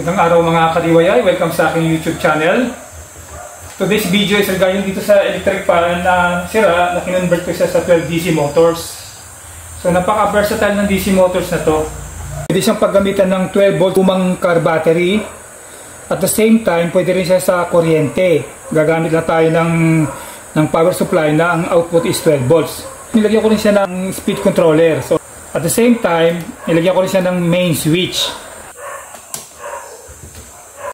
Magandang araw mga kadiwayay, welcome sa aking YouTube channel. Today's video is regarding dito sa electric fan na sira na kinonvert ko siya sa 12 DC motors. So napaka-versatile ng DC motors na to. Pwede siyang paggamitan ng 12 volt lumang car battery. At the same time, pwede rin siya sa kuryente. Gagamit lang tayo ng power supply na ang output is 12 volts. Nilagyan ko rin siya ng speed controller. So at the same time, nilagyan ko rin siya ng main switch.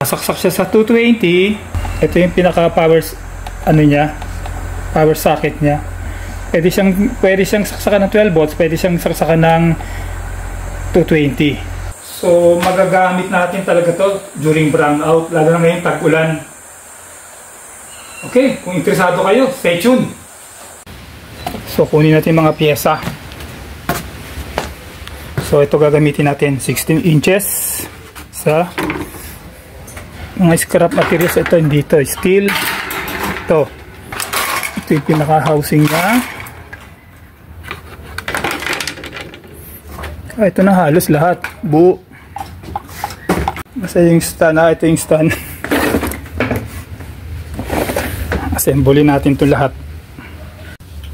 Saksak siya sa 220. Ito yung pinaka power power socket niya. Pwede siyang saksakan ng 12 volts, pwede siyang saksakan ng 220. So magagamit natin talaga to during brownout, lalo na ngayon tag-ulan. Okay, kung interesado kayo, stay tuned. So kunin natin mga piyesa. So ito gagamitin natin 16 inches sa mga scrap materials. Ito dito, steel. Ito yung pinaka housing nya. Ito na halos lahat buo. Basta yung stand, ito yung stand. Assemble natin to lahat.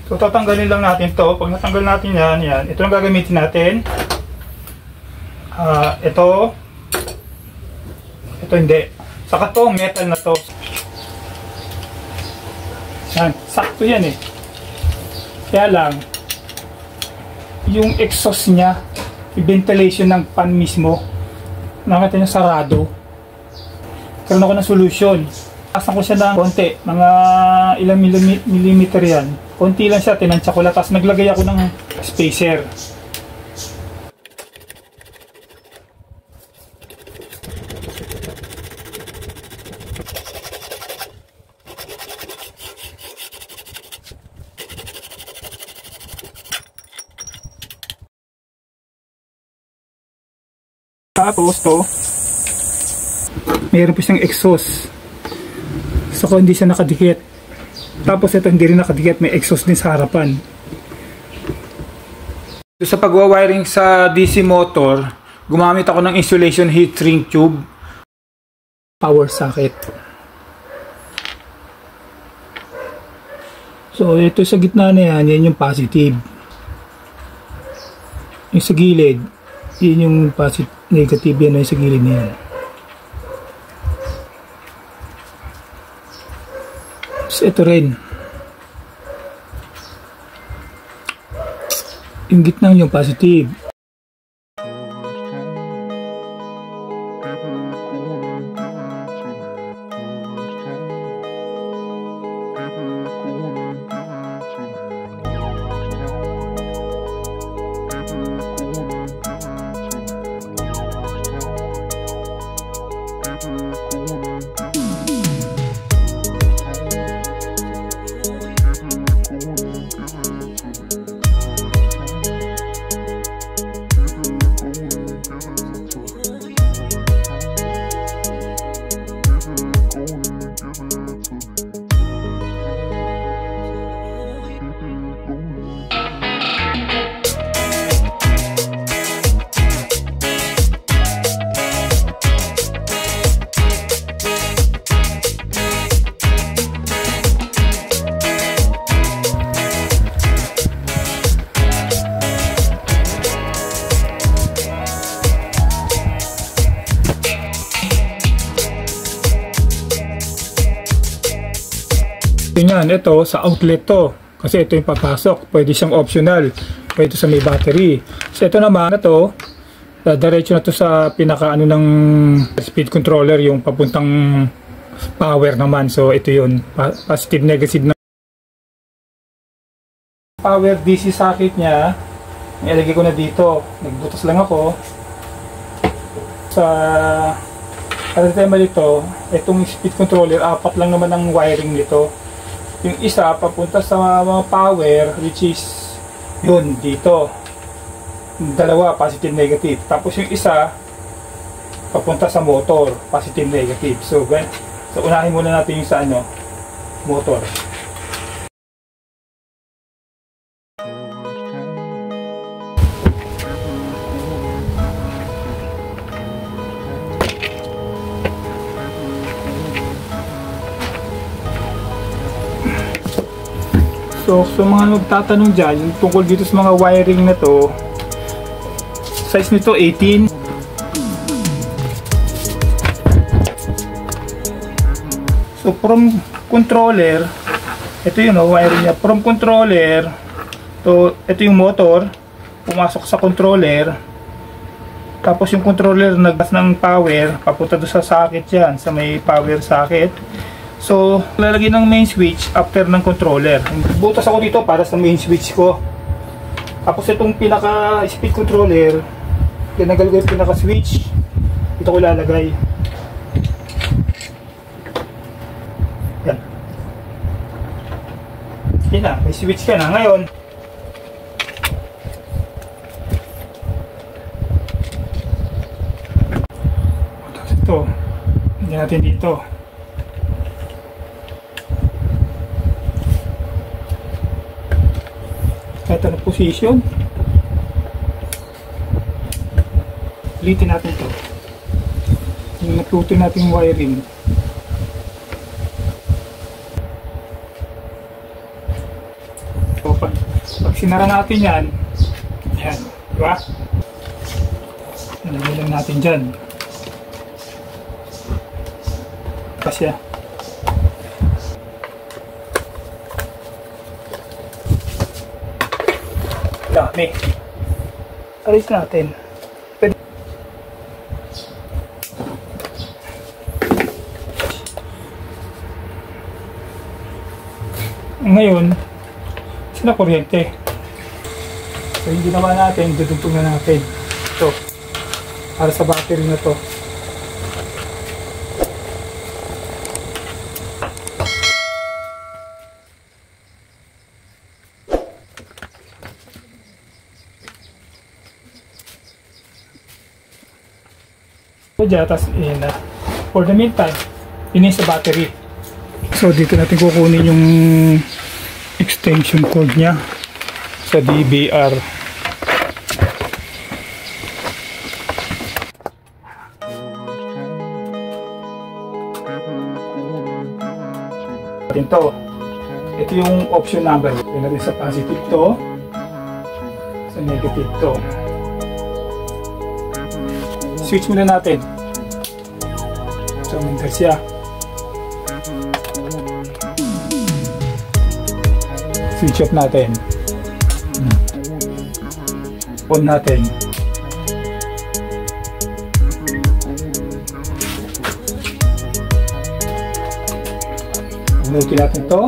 So tatanggalin lang natin to. Pag natanggal natin yan, ito lang gagamitin natin. Ito hindi. Saka to, metal na to. Yan, sakto yan eh. Kaya lang, yung exhaust niya, yung ventilation ng fan mismo, nakita niya sarado. Karoon ako ng solution. Tasan ko siya ng konti, mga ilang millimeter yan. Konti lang siya, tinansya ko lang. Tapos naglagay ako ng spacer. Tapos to, mayroon po siyang exhaust. So kung hindi siya nakadikit, tapos ito hindi rin nakadikit, may exhaust din sa harapan. So, sa pagwawiring sa DC motor, gumamit ako ng insulation heat shrink tube, power socket. So ito sa gitna na yan yung positive. Yung sa gilid, yun yung positive, negative yan ay sa gilid na yan. So ito rin yung gitna yung positive. Yan, ito sa outlet to kasi ito yung papasok, pwede siyang optional, pwede sa may battery. So ito naman na to, diretso na to sa pinaka ng speed controller, yung papuntang power naman. So ito yun, positive negative na power DC socket nya. Ilagay ko na dito, nagbutas lang ako sa tema dito. Itong speed controller, 4 lang naman ang wiring nito. Yung isa papunta sa mga power, which is yun dito, dalawa positive negative. Tapos yung isa papunta sa motor, positive negative. So unahin muna natin yung sa motor. So mga nagtatanong dyan, yung tungkol dito sa mga wiring na to, size nito 18. So from controller, ito yun wiring niya. From controller, to ito yung motor, pumasok sa controller. Tapos yung controller nagpas ng power, papunta doon sa socket yan, sa may power socket. So, lalagay ng main switch after ng controller. Butas ako dito para sa main switch ko. Tapos itong pinaka speed controller, tinagal ko yung pinaka switch. Ito ko lalagay. Yan. Yan na, may switch ka na. Ngayon, ito, hindi natin dito. Kahit anong position, ulitin natin ito. Yung natuto natin wiring. So, pag sinara natin yan, yan, diba? Nalagay lang natin dyan. Kasya. Dami. Alis natin. Pwede. Ngayon, sila kuryente. So yung ginawa natin, dudugtong na natin. Ito. Para sa battery na to. Tapos for the meantime, ini sa battery. So dito natin kukunin yung extension cord nya sa DVR. Ito yung option number. Ito natin sa positive to, sa negative to. Switch muna natin. So, minter siya. Switch off natin. On natin. Unutin natin to.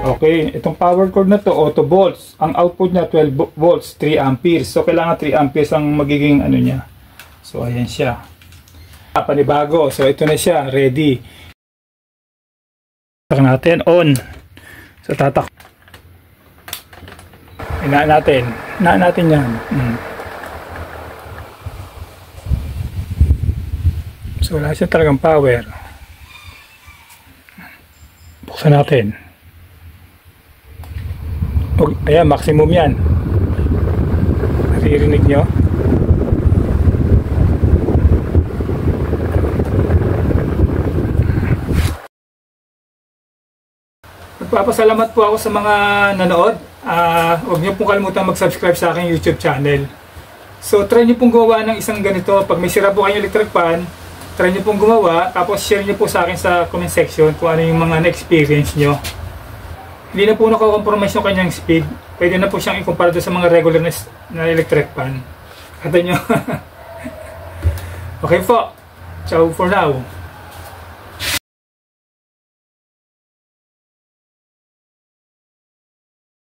Okay, itong power cord na to, auto volts. Ang output niya 12 volts, 3 amperes. So kailangan 3 amperes ang magiging ano niya. So ayan siya. Panibago. So ito na siya, ready. Tatak natin on. So tatak. Inaan natin. Inaan natin 'yan. So wala siya talagang power. Buksan natin. Ayan, maximum yan. Naririnig nyo? Nagpapasalamat po ako sa mga nanood. Huwag nyo pong kalimutan mag-subscribe sa aking YouTube channel. So, try nyo pong gumawa ng isang ganito. Pag may sira po kayong electric pan, try nyo pong gumawa. Tapos share nyo po sa akin sa comment section kung ano yung mga na-experience nyo. Hindi na po nakakompromise yung kanyang speed. Pwede na po siyang ikumpara sa mga regular na electric pan. Kata nyo. Okay po. Ciao for now.